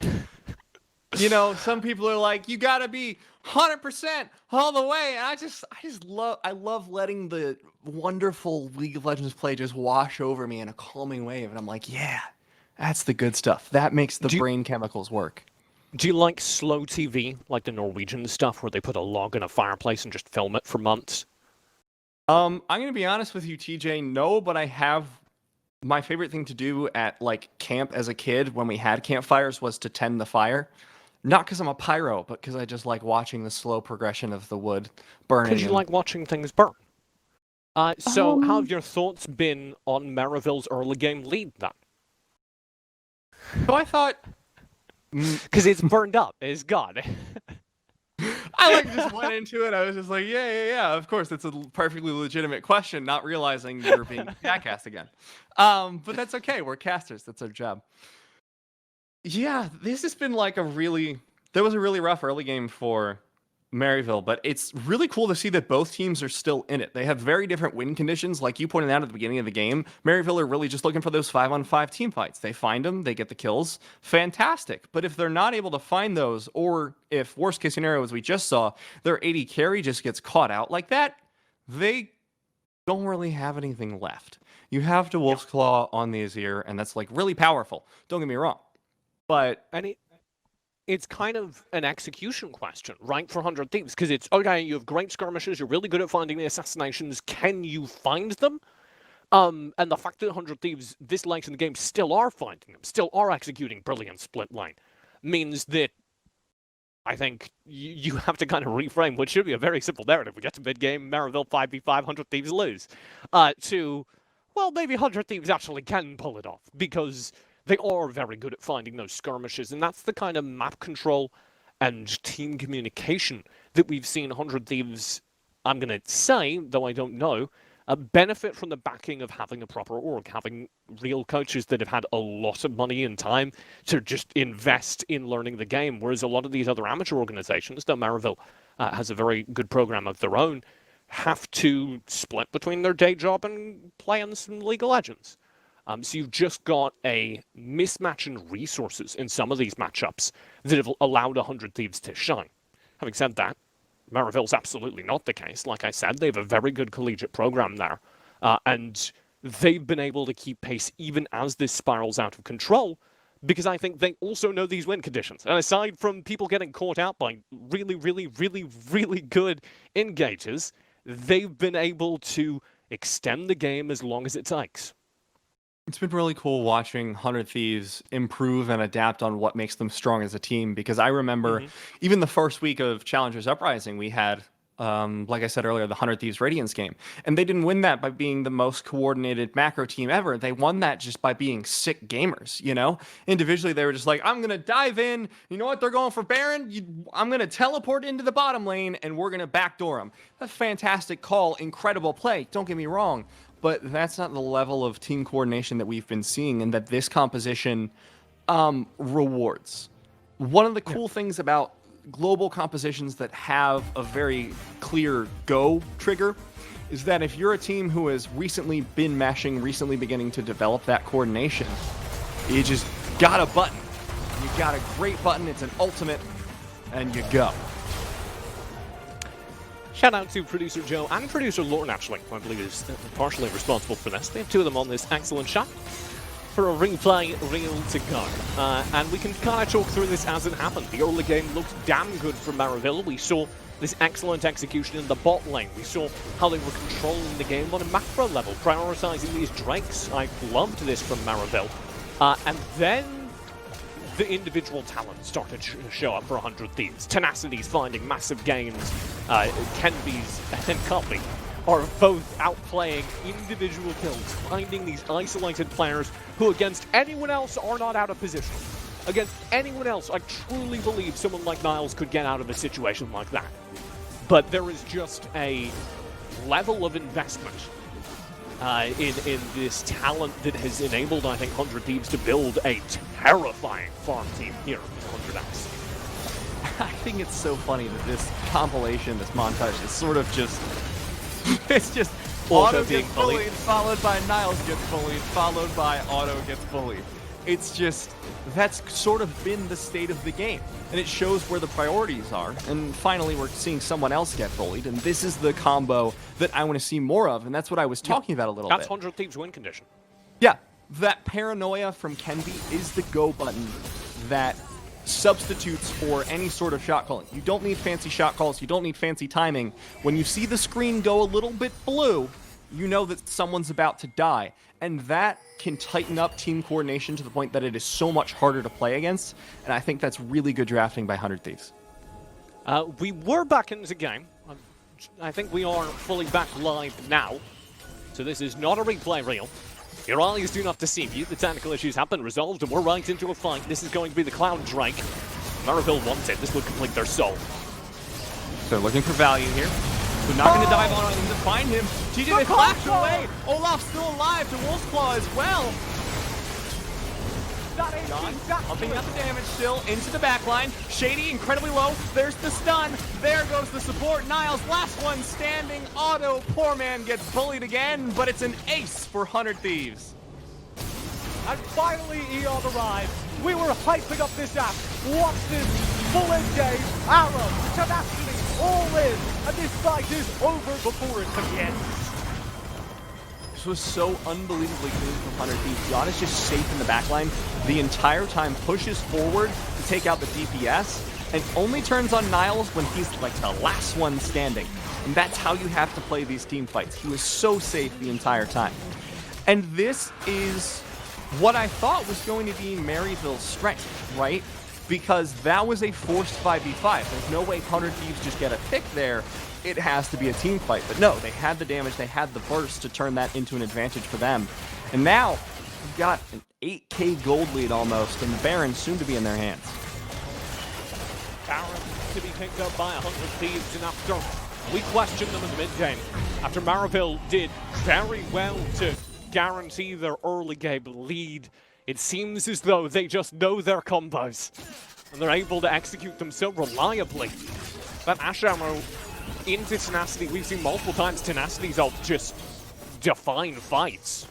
Speaker 2: You know, some people are like, you gotta be 100% all the way. And I love letting the wonderful League of Legends play just wash over me in a calming wave. And I'm like, yeah, that's the good stuff. That makes the brain chemicals work.
Speaker 1: Do you like slow TV, like the Norwegian stuff, where they put a log in a fireplace and just film it for months?
Speaker 2: I'm gonna be honest with you, TJ. No, but I have my favorite thing to do at like camp as a kid when we had campfires was to tend the fire. Not because I'm a pyro, but because I just like watching the slow progression of the wood burning.
Speaker 1: Because you like watching things burn. So how have your thoughts been on Maryville's early game lead then?
Speaker 2: So I thought,
Speaker 1: because it's burned up, it's gone.
Speaker 2: I like just went into it. I was just like, yeah. Of course, it's a perfectly legitimate question. Not realizing you're being jackassed again. But that's okay. We're casters. That's our job. Yeah, this has been like there was a really rough early game for Maryville, but it's really cool to see that both teams are still in it. They have very different win conditions. Like you pointed out at the beginning of the game, Maryville are really just looking for those 5-on-5 team fights. They find them, they get the kills. Fantastic. But if they're not able to find those, or if worst case scenario, as we just saw, their AD carry just gets caught out like that, they don't really have anything left. You have to Wolf's Claw on the Azir, and that's like really powerful. Don't get me wrong. But
Speaker 1: it's kind of an execution question, right, for 100 Thieves, because it's, okay, you have great skirmishes, you're really good at finding the assassinations, can you find them? And the fact that 100 Thieves, this late in the game, still are finding them, still are executing brilliant split lane, means that I think you have to kind of reframe what should be a very simple narrative. We get to mid-game, Maryville 5v5, 100 Thieves lose, to, well, maybe 100 Thieves actually can pull it off, because they are very good at finding those skirmishes, and that's the kind of map control and team communication that we've seen 100 Thieves, I'm going to say, though I don't know, benefit from the backing of having a proper org, having real coaches that have had a lot of money and time to just invest in learning the game, whereas a lot of these other amateur organizations, though Maryville has a very good program of their own, have to split between their day job and playing some League of Legends. So you've just got a mismatch in resources in some of these matchups that have allowed 100 Thieves to shine. Having said that, Maryville's absolutely not the case. Like I said, they have a very good collegiate program there. And they've been able to keep pace even as this spirals out of control, because I think they also know these win conditions. And aside from people getting caught out by really, really, really, really good engagers, they've been able to extend the game as long as it takes.
Speaker 2: It's been really cool watching 100 Thieves improve and adapt on what makes them strong as a team, because I remember even the first week of Challengers Uprising, we had, like I said earlier, the 100 Thieves Radiance game. And they didn't win that by being the most coordinated macro team ever. They won that just by being sick gamers, you know? Individually, they were just like, I'm going to dive in. You know what? They're going for Baron. I'm going to teleport into the bottom lane, and we're going to backdoor them. A fantastic call. Incredible play. Don't get me wrong. But that's not the level of team coordination that we've been seeing and that this composition rewards. One of the cool things about global compositions that have a very clear go trigger is that if you're a team who has recently been meshing, recently beginning to develop that coordination, you just got a button. You got a great button, it's an ultimate, and you go.
Speaker 1: Shout out to Producer Joe and Producer Lauren, actually, who I believe is partially responsible for this. They have two of them on this excellent shot for a replay reel to go. And we can kind of talk through this as it happened. The early game looked damn good for Maryville. We saw this excellent execution in the bot lane. We saw how they were controlling the game on a macro level, prioritizing these Drakes. I loved this from Maryville. And then the individual talent started to show up for 100 Thieves. Tenacity's finding massive gains. Kenby's and Copy are both outplaying individual kills, finding these isolated players who against anyone else are not out of position. Against anyone else, I truly believe someone like Niles could get out of a situation like that. But there is just a level of investment in this talent that has enabled, I think, 100 Thieves to build a terrifying farm team here in 100X.
Speaker 2: I think it's so funny that this compilation, this montage, is sort of just... it's just Auto gets bullied, followed by Niles gets bullied, followed by Auto gets bullied. It's just... that's sort of been the state of the game. And it shows where the priorities are. And finally, we're seeing someone else get bullied. And this is the combo that I want to see more of. And that's what I was talking about a little bit.
Speaker 1: That's 100 Thieves win condition.
Speaker 2: Yeah. That paranoia from Kenby is the go button that substitutes for any sort of shot calling. You don't need fancy shot calls. You don't need fancy timing. When you see the screen go a little bit blue, you know that someone's about to die. And that can tighten up team coordination to the point that it is so much harder to play against. And I think that's really good drafting by 100 Thieves.
Speaker 1: We were back into the game. I think we are fully back live now. So this is not a replay reel. Your eyes do not deceive you. The technical issues have been resolved and we're right into a fight. This is going to be the Cloud Drake. Maryville wants it. This would complete their soul.
Speaker 2: They're looking for value here. They're not going to dive on him to find him. TJ, they flash away. Olaf's still alive to Wolf's Claw as well. John upping up the damage still into the back line. Shady incredibly low. There's the stun. There goes the support. Niles, last one standing. Auto, poor man, gets bullied again, but it's an ace for 100 Thieves.
Speaker 1: And finally, Eon arrived. We were hyping up this app. Watch this. Full engage. Arrow. Tenacity. All in. And this fight is over before it begins.
Speaker 2: This was so unbelievably clean from 100 Thieves. John is just safe in the backline the entire time, pushes forward to take out the DPS, and only turns on Niles when he's like the last one standing. And that's how you have to play these team fights. He was so safe the entire time. And this is what I thought was going to be Maryville's strength, right? Because that was a forced 5v5. There's no way 100 Thieves just get a pick there. It has to be a team fight. But no, they had the damage, they had the burst to turn that into an advantage for them. And now, we've got an 8k gold lead almost, and the Baron soon to be in their hands.
Speaker 1: Baron to be picked up by 100 Thieves, and after we questioned them in the mid-game, after Maryville did very well to guarantee their early game lead, it seems as though they just know their combos, and they're able to execute them so reliably. That Ash ammo into Tenacity, we've seen multiple times Tenacities of just define fights.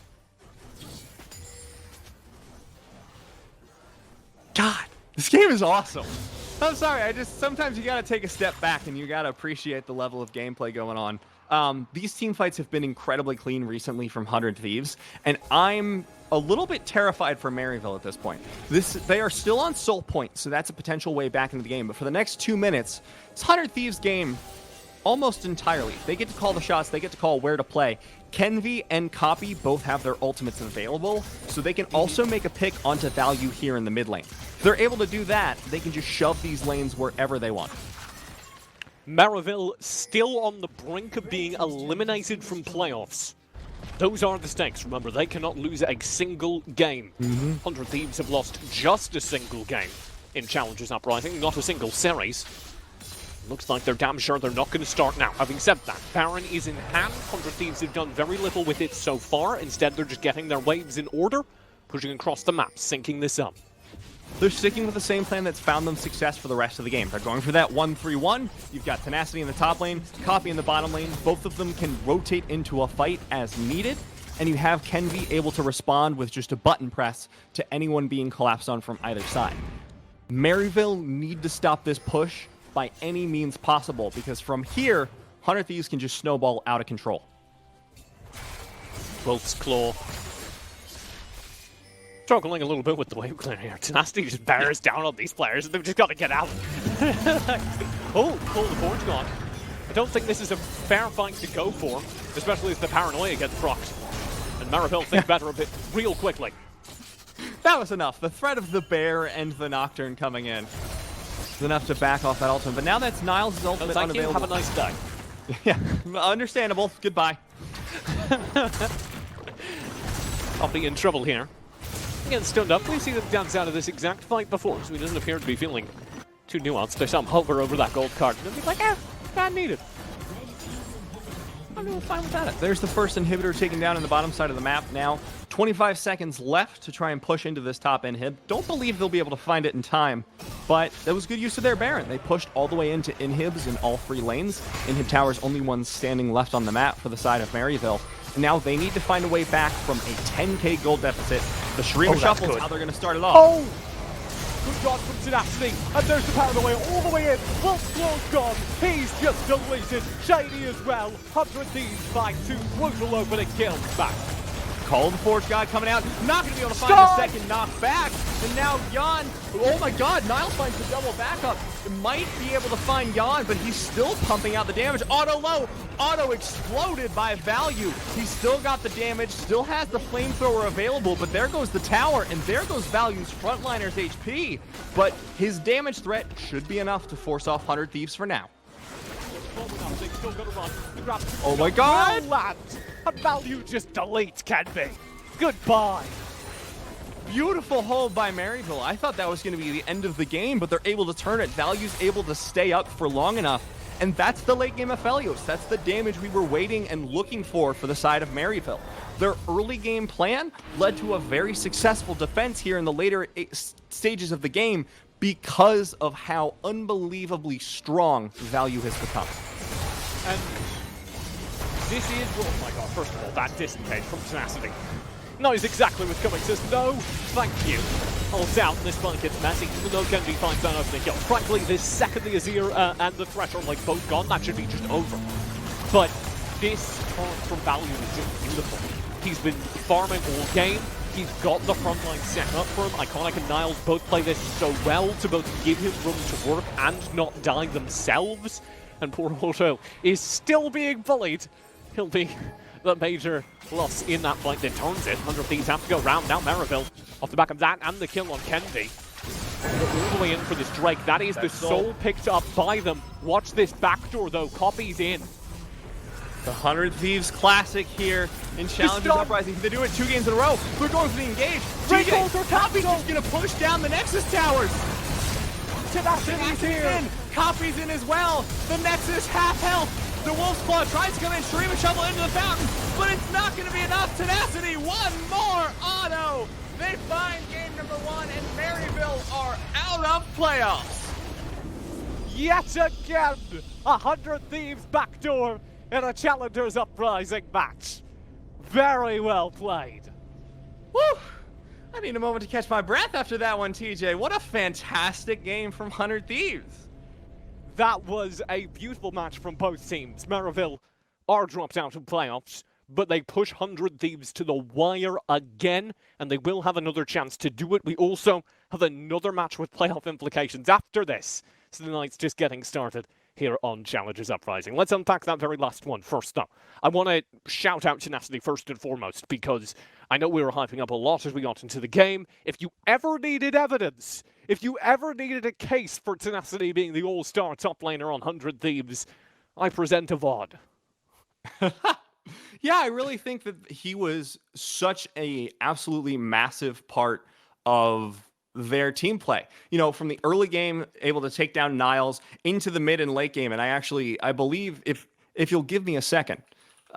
Speaker 2: God, this game is awesome. I'm sorry, sometimes you gotta take a step back and you gotta appreciate the level of gameplay going on. These team fights have been incredibly clean recently from 100 Thieves, and I'm a little bit terrified for Maryville at this point. They are still on Soul Point, so that's a potential way back into the game, but for the next 2 minutes, it's 100 Thieves game almost entirely. They get to call the shots, they get to call where to play. Kenvy and Copy both have their ultimates available, so they can also make a pick onto value here in the mid lane. If they're able to do that, they can just shove these lanes wherever they want.
Speaker 1: Maryville still on the brink of being eliminated from playoffs. Those are the stakes. Remember, they cannot lose a single game. 100 Thieves have lost just a single game in Challengers Uprising, not a single series. Looks like they're damn sure they're not going to start now. Having said that, Baron is in hand. 100 Thieves have done very little with it so far. Instead, they're just getting their waves in order, pushing across the map, syncing this up.
Speaker 2: They're sticking with the same plan that's found them success for the rest of the game. They're going for that 1-3-1. You've got Tenacity in the top lane, Copy in the bottom lane. Both of them can rotate into a fight as needed. And you have Kenvy able to respond with just a button press to anyone being collapsed on from either side. Maryville need to stop this push by any means possible, because from here, 100 Thieves can just snowball out of control.
Speaker 1: Wolf's Claw. Struggling a little bit with the wave clear here. Tenacity just bears down on these players, and they've just got to get out. Oh, pull the board's gone. I don't think this is a fair fight to go for, especially if the paranoia gets procced. And Maryville think better of it real quickly.
Speaker 2: That was enough. The threat of the bear and the Nocturne coming in is enough to back off that ultimate. But now that's Niles' ultimate unavailable.
Speaker 1: Have a nice day.
Speaker 2: Yeah, understandable. Goodbye.
Speaker 1: I'll be in trouble here. Again, stunned up. We've seen him dance out of this exact fight before, so he doesn't appear to be feeling too nuanced. There's some hover over that gold card, and he'll be like, not needed.
Speaker 2: I'm fine with that. There's the first inhibitor taken down in the bottom side of the map now. 25 seconds left to try and push into this top inhib. Don't believe they'll be able to find it in time, but that was good use of their Baron. They pushed all the way into inhibs in all 3 lanes. Inhib tower's only one standing left on the map for the side of Maryville. And now they need to find a way back from a 10k gold deficit. The Shreem Shuffle is how they're going to start it off.
Speaker 1: Oh! Good dodge from Tenacity, and there's the power away all the way in. Wolfsclaw's gone, he's just deleted. Shady as well, 100 Thieves by 2, brutal opening kills back.
Speaker 2: Cold Forge God coming out, not going to be able to find a second knock back. And now Jan, oh my god, Niles finds the double backup. Might be able to find Jan, but he's still pumping out the damage. Auto low, auto exploded by value. He's still got the damage, still has the flamethrower available, but there goes the tower, and there goes Value's frontliner's HP. But his damage threat should be enough to force off 100 Thieves for now.
Speaker 1: Oh my god! A Value just delete, can be. Goodbye.
Speaker 2: Beautiful hold by Maryville. I thought that was going to be the end of the game, but they're able to turn it. Value's able to stay up for long enough. And that's the late game Aphelios. That's the damage we were waiting and looking for the side of Maryville. Their early game plan led to a very successful defense here in the later stages of the game because of how unbelievably strong Value has become.
Speaker 1: And this is, oh my god, first of all, that disengage from Tenacity. Knows exactly what's coming, says no, thank you. Holds out, and this one gets messy, even though Kennedy finds that opening kill. Frankly, this second the Azir and the Thresh are like both gone, that should be just over. But this turn from Value is just beautiful. He's been farming all game, he's got the front line set up for him. Iconic and Niles both play this so well to both give him room to work and not die themselves. And poor Auto is still being bullied. He'll be the major loss in that fight that turns it. 100 Thieves have to go round now. Maryville off the back of that and the kill on Kennedy. All the way in for this Drake. That is the soul picked up by them. Watch this backdoor though. Copies in.
Speaker 2: The 100 Thieves classic here in Challengers Uprising. They do it 2 games in a row. We're going for the engage. Copies is going to push down the Nexus towers. Tenacity's here. Copies in as well. The Nexus half health. The Wolf's Claw tries to come in, Shreem and shovel into the fountain, but it's not going to be enough. Tenacity, one more auto. They find game number 1, and Maryville are out of playoffs.
Speaker 1: Yet again, 100 Thieves backdoor in a Challengers Uprising match. Very well played.
Speaker 2: Woo! I need a moment to catch my breath after that one, TJ. What a fantastic game from 100 Thieves.
Speaker 1: That was a beautiful match from both teams. Maryville are dropped out of playoffs, but they push 100 Thieves to the wire again, and they will have another chance to do it. We also have another match with playoff implications after this, so the night's just getting started here on Challengers Uprising. Let's unpack that very last one first, though. I want to shout out Tenacity first and foremost, because I know we were hyping up a lot as we got into the game. If you ever needed evidence, if you ever needed a case for Tenacity being the all-star top laner on 100 Thieves, I present a VOD.
Speaker 2: Yeah, I really think that he was such a absolutely massive part of their team play. You know, from the early game, able to take down Niles into the mid and late game. And I believe if you'll give me a second,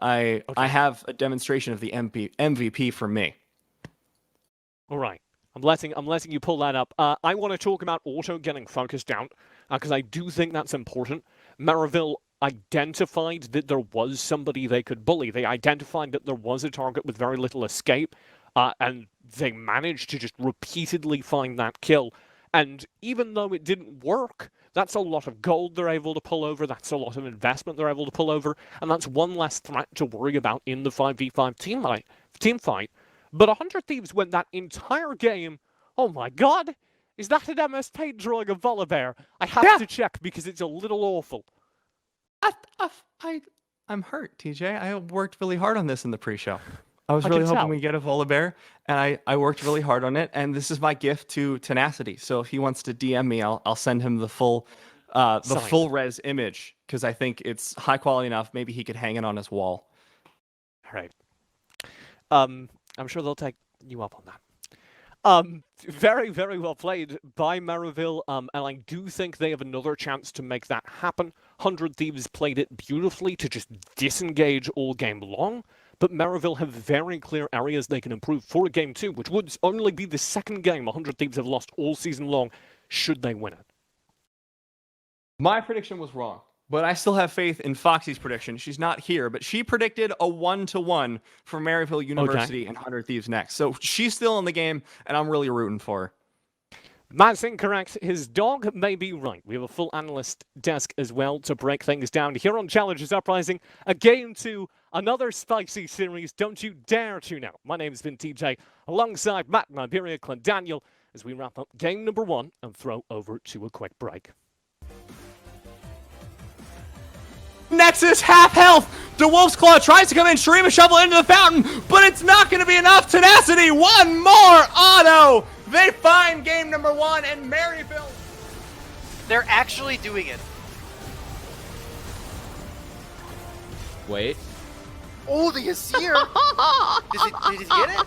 Speaker 2: I have a demonstration of the MVP for me.
Speaker 1: All right. I'm letting you pull that up. I want to talk about Auto getting focused out, because I do think that's important. Maryville identified that there was somebody they could bully. They identified that there was a target with very little escape, and they managed to just repeatedly find that kill. And even though it didn't work, that's a lot of gold they're able to pull over, that's a lot of investment they're able to pull over, and that's one less threat to worry about in the 5v5 team fight. But 100 Thieves went that entire game. Oh my god! Is that an MS Paint drawing of Volibear? I have to check because it's a little awful.
Speaker 2: I'm hurt, TJ. I worked really hard on this in the pre-show. I was
Speaker 1: I
Speaker 2: really
Speaker 1: can
Speaker 2: hoping
Speaker 1: tell.
Speaker 2: we get a Volibear, and I worked really hard on it. And this is my gift to Tenacity. So if he wants to DM me, I'll send him the full
Speaker 1: Signed.
Speaker 2: res image because I think it's high quality enough. Maybe he could hang it on his wall.
Speaker 1: All right. I'm sure they'll take you up on that. Very, very well played by Maryville, and I do think they have another chance to make that happen. 100 Thieves played it beautifully to just disengage all game long, but Maryville have very clear areas they can improve for a game 2, which would only be the second game 100 Thieves have lost all season long, should they win it.
Speaker 2: My prediction was wrong, but I still have faith in Foxy's prediction. She's not here, but she predicted a 1-1 for Maryville University and 100 Thieves next. So she's still in the game, and I'm really rooting for her.
Speaker 1: Matt's incorrect. His dog may be right. We have a full analyst desk as well to break things down here on Challengers Uprising. A game 2, another spicy series. Don't you dare tune out. My name's been TJ, alongside Matt and Iberia Daniel, as we wrap up game number 1 and throw over to a quick break.
Speaker 2: Nexus half health. The Wolf's Claw tries to come in, stream a shovel into the fountain, but it's not going to be enough. Tenacity, one more auto. They find game number 1, and Maryville.
Speaker 3: They're actually doing it.
Speaker 4: Wait.
Speaker 3: Oh, the Azir! Did he get it?